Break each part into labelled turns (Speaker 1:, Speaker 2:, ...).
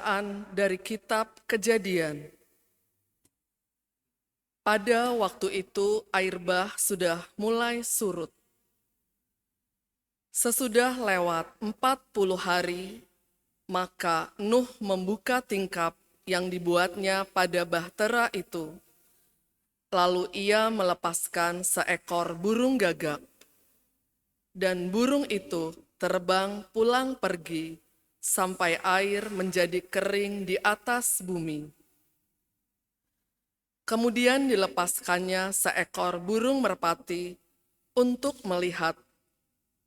Speaker 1: Bacaan dari Kitab Kejadian. Pada waktu itu air bah sudah mulai surut. Sesudah lewat 40 hari, maka Nuh membuka tingkap yang dibuatnya pada bahtera itu. Lalu ia melepaskan seekor burung gagak. Dan burung itu terbang pulang pergi sampai air menjadi kering di atas bumi. Kemudian dilepaskannya seekor burung merpati untuk melihat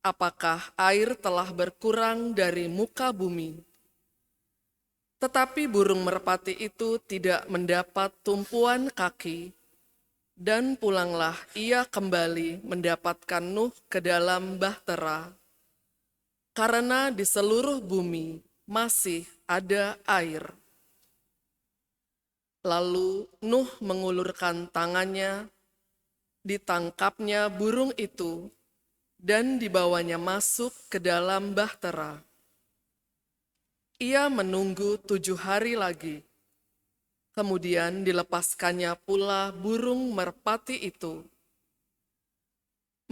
Speaker 1: apakah air telah berkurang dari muka bumi. Tetapi burung merpati itu tidak mendapat tumpuan kaki, dan pulanglah ia kembali mendapatkan Nuh ke dalam bahtera, karena di seluruh bumi masih ada air. Lalu Nuh mengulurkan tangannya, ditangkapnya burung itu, dan dibawanya masuk ke dalam bahtera. Ia menunggu 7 hari lagi. Kemudian dilepaskannya pula burung merpati itu.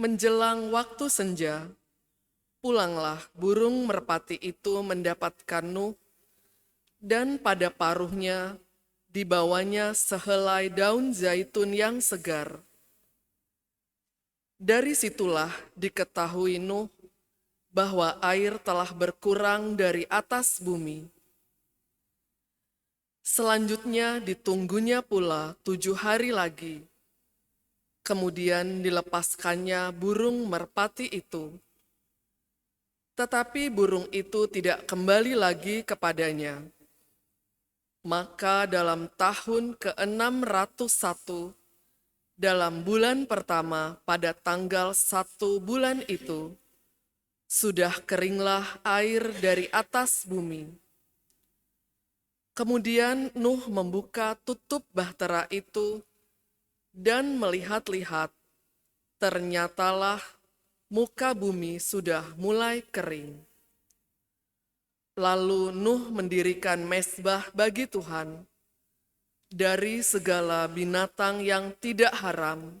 Speaker 1: Menjelang waktu senja, pulanglah burung merpati itu mendapatkan Nuh, dan pada paruhnya dibawanya sehelai daun zaitun yang segar. Dari situlah diketahui Nuh bahwa air telah berkurang dari atas bumi. Selanjutnya ditunggunya pula 7 hari lagi. Kemudian dilepaskannya burung merpati itu. Tetapi burung itu tidak kembali lagi kepadanya. Maka dalam tahun ke-601, dalam bulan pertama pada tanggal 1 bulan itu, sudah keringlah air dari atas bumi. Kemudian Nuh membuka tutup bahtera itu dan melihat-lihat, ternyatalah muka bumi sudah mulai kering. Lalu Nuh mendirikan mezbah bagi Tuhan. Dari segala binatang yang tidak haram,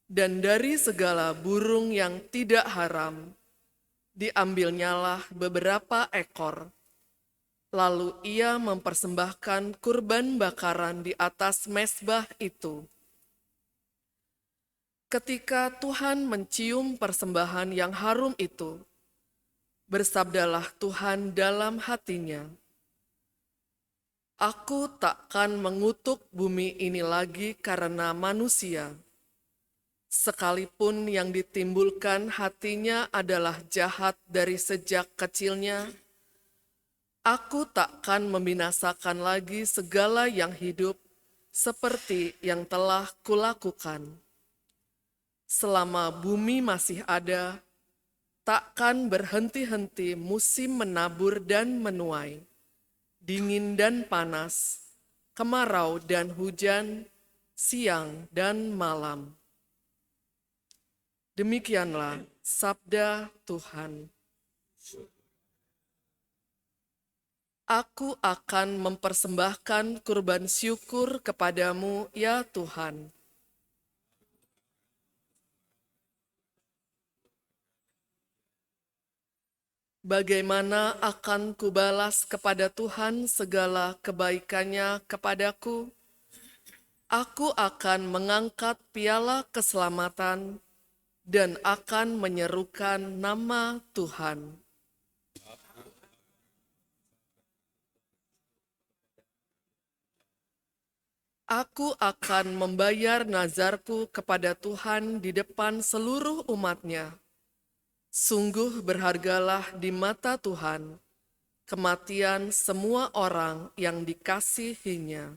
Speaker 1: dan dari segala burung yang tidak haram, diambilnyalah beberapa ekor. Lalu ia mempersembahkan kurban bakaran di atas mezbah itu. Ketika Tuhan mencium persembahan yang harum itu, bersabdalah Tuhan dalam hatinya, "Aku takkan mengutuk bumi ini lagi karena manusia, sekalipun yang ditimbulkan hatinya adalah jahat dari sejak kecilnya. Aku takkan membinasakan lagi segala yang hidup seperti yang telah kulakukan. Selama bumi masih ada, takkan berhenti-henti musim menabur dan menuai, dingin dan panas, kemarau dan hujan, siang dan malam." Demikianlah sabda Tuhan. Aku akan mempersembahkan kurban syukur kepadamu, ya Tuhan. Bagaimana akan kubalas kepada Tuhan segala kebaikannya kepadaku? Aku akan mengangkat piala keselamatan dan akan menyerukan nama Tuhan. Aku akan membayar nazarku kepada Tuhan di depan seluruh umat-Nya. Sungguh berhargalah di mata Tuhan kematian semua orang yang dikasihinya.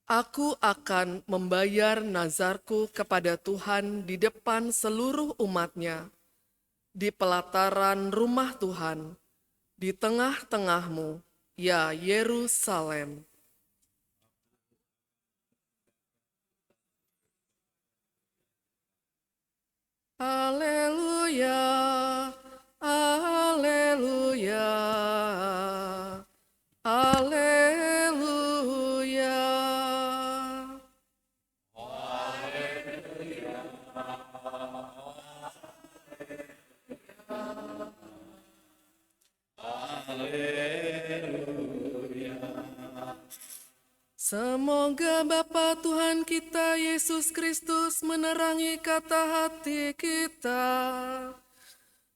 Speaker 1: Aku akan membayar nazarku kepada Tuhan di depan seluruh umat-Nya, di pelataran rumah Tuhan, di tengah-tengahmu, ya Yerusalem. Haleluya. Semoga Bapa Tuhan kita Yesus Kristus menerangi kata hati kita,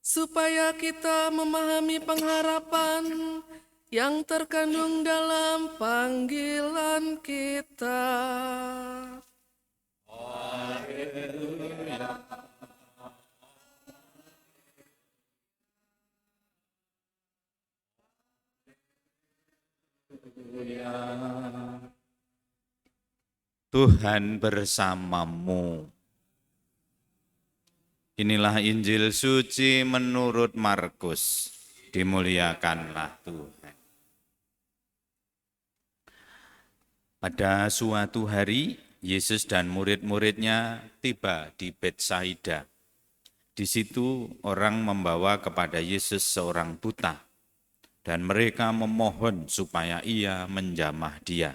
Speaker 1: supaya kita memahami pengharapan yang terkandung dalam panggilan kita.
Speaker 2: Tuhan bersamamu. Inilah Injil suci menurut Markus. Dimuliakanlah Tuhan. Pada suatu hari, Yesus dan murid-muridnya tiba di Betsaida. Di situ orang membawa kepada Yesus seorang buta, dan mereka memohon supaya ia menjamah dia.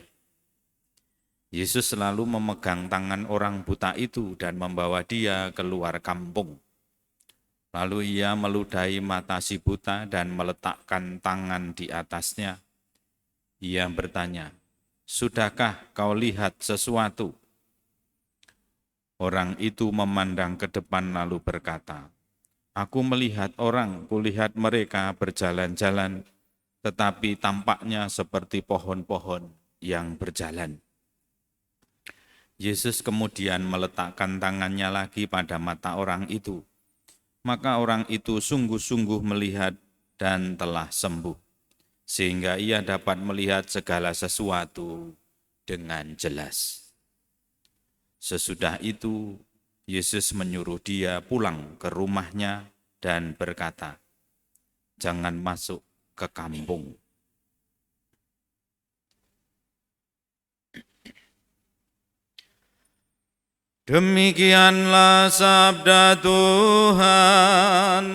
Speaker 2: Yesus selalu memegang tangan orang buta itu dan membawa dia keluar kampung. Lalu ia meludahi mata si buta dan meletakkan tangan di atasnya. Ia bertanya, "Sudahkah kau lihat sesuatu?" Orang itu memandang ke depan lalu berkata, "Aku melihat orang, kulihat mereka berjalan-jalan, tetapi tampaknya seperti pohon-pohon yang berjalan." Yesus kemudian meletakkan tangannya lagi pada mata orang itu. Maka orang itu sungguh-sungguh melihat dan telah sembuh, sehingga ia dapat melihat segala sesuatu dengan jelas. Sesudah itu, Yesus menyuruh dia pulang ke rumahnya dan berkata, "Jangan masuk ke kampung." Demikianlah sabda Tuhan.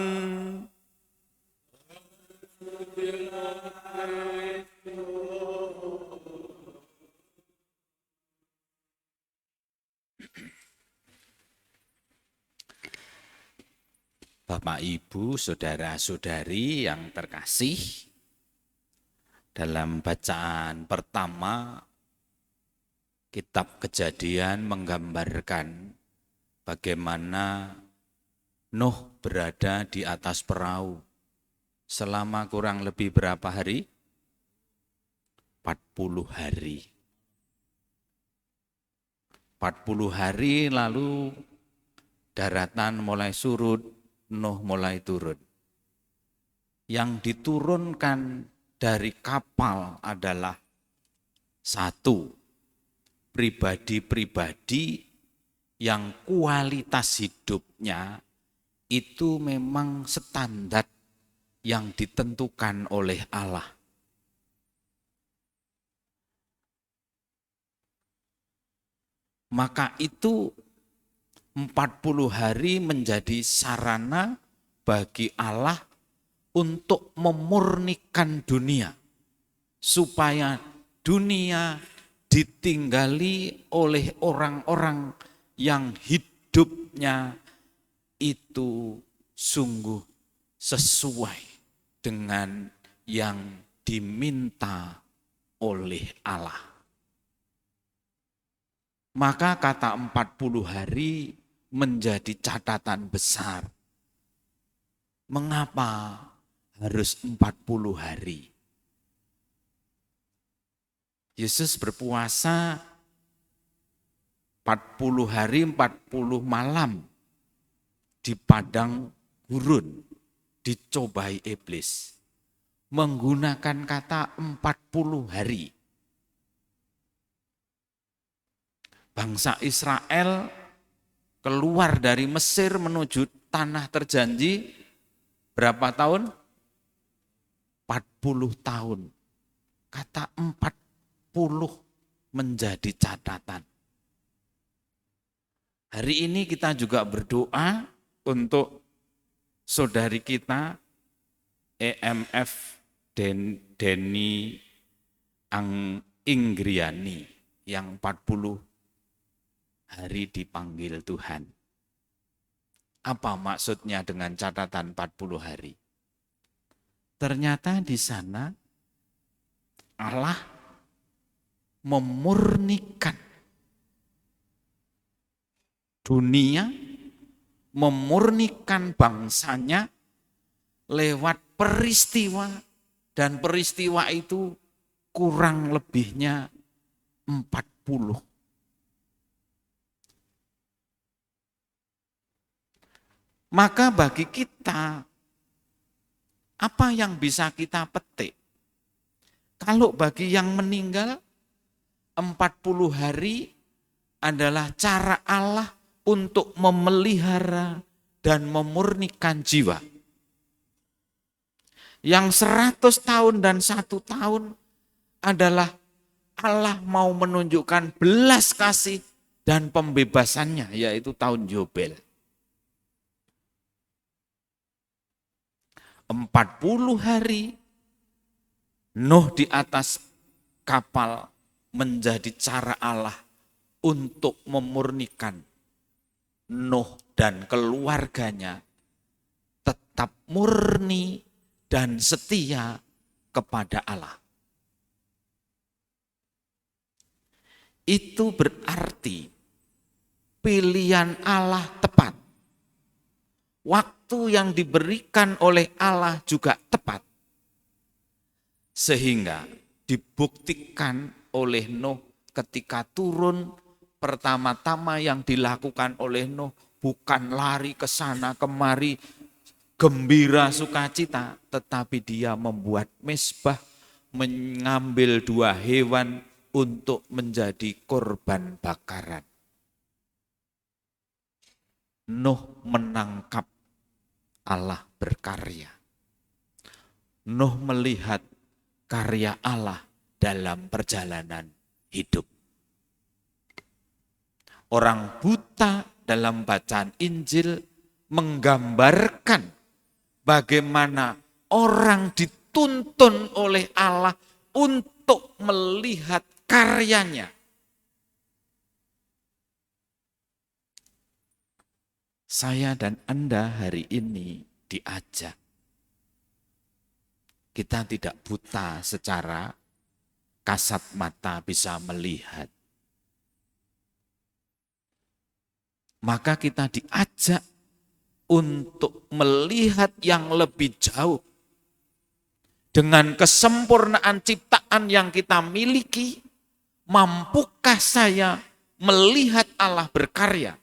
Speaker 2: Bapak, Ibu, saudara-saudari yang terkasih, dalam bacaan pertama, Kitab Kejadian menggambarkan bagaimana Nuh berada di atas perahu selama kurang lebih berapa hari? 40 hari. 40 hari lalu daratan mulai surut, Nuh mulai turun. Yang diturunkan dari kapal adalah satu, pribadi-pribadi yang kualitas hidupnya itu memang standar yang ditentukan oleh Allah. Maka itu 40 hari menjadi sarana bagi Allah untuk memurnikan dunia, supaya dunia ditinggali oleh orang-orang yang hidupnya itu sungguh sesuai dengan yang diminta oleh Allah. Maka kata 40 hari menjadi catatan besar. Mengapa harus 40 hari? Yesus berpuasa 40 hari 40 malam di padang gurun, dicobai iblis. Menggunakan kata 40 hari. Bangsa Israel keluar dari Mesir menuju tanah terjanji berapa tahun? 40 tahun. Kata 40 menjadi catatan. Hari ini kita juga berdoa untuk saudari kita EMF Denny Inggriani yang 40 hari dipanggil Tuhan. Apa maksudnya dengan catatan 40 hari? Ternyata di sana Allah memurnikan dunia, memurnikan bangsanya lewat peristiwa, dan peristiwa itu kurang lebihnya 40. Maka bagi kita, apa yang bisa kita petik? Kalau bagi yang meninggal, 40 hari adalah cara Allah untuk memelihara dan memurnikan jiwa. Yang 100 tahun dan 1 tahun adalah Allah mau menunjukkan belas kasih dan pembebasannya, yaitu tahun Yobel. 40 hari Nuh di atas kapal menjadi cara Allah untuk memurnikan Nuh dan keluarganya tetap murni dan setia kepada Allah. Itu berarti pilihan Allah tepat. Waktu yang diberikan oleh Allah juga tepat. Sehingga dibuktikan oleh Nuh ketika turun, pertama-tama yang dilakukan oleh Nuh bukan lari ke sana kemari, gembira sukacita, tetapi dia membuat mezbah, mengambil 2 hewan untuk menjadi korban bakaran. Nuh menangkap Allah berkarya. Nuh melihat karya Allah dalam perjalanan hidup. Orang buta dalam bacaan Injil menggambarkan bagaimana orang dituntun oleh Allah untuk melihat karyanya. Saya dan Anda hari ini diajak. Kita tidak buta secara kasat mata bisa melihat. Maka kita diajak untuk melihat yang lebih jauh. Dengan kesempurnaan ciptaan yang kita miliki, mampukah saya melihat Allah berkarya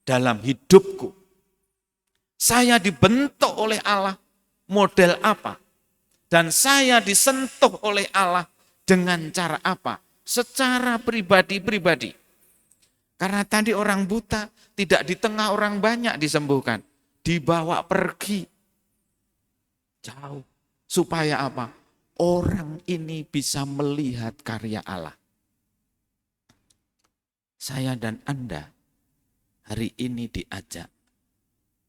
Speaker 2: dalam hidupku? Saya dibentuk oleh Allah model apa? Dan saya disentuh oleh Allah dengan cara apa? Secara pribadi-pribadi. Karena tadi orang buta tidak di tengah orang banyak disembuhkan. Dibawa pergi jauh. Supaya apa? Orang ini bisa melihat karya Allah. Saya dan Anda hari ini diajak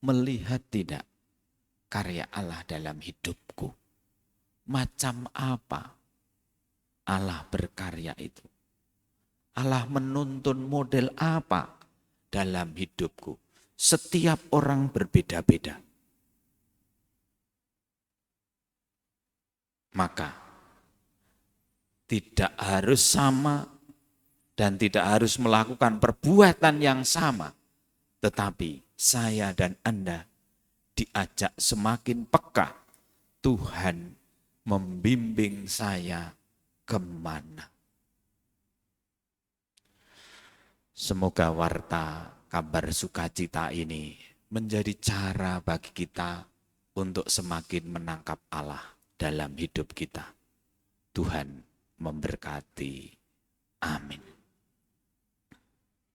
Speaker 2: melihat tidak karya Allah dalam hidupku. Macam apa Allah berkarya itu? Allah menuntun model apa dalam hidupku? Setiap orang berbeda-beda. Maka tidak harus sama dan tidak harus melakukan perbuatan yang sama. Tetapi saya dan Anda diajak semakin peka. Tuhan membimbing saya kemana. Semoga warta kabar sukacita ini menjadi cara bagi kita untuk semakin menangkap Allah dalam hidup kita. Tuhan memberkati. Amin.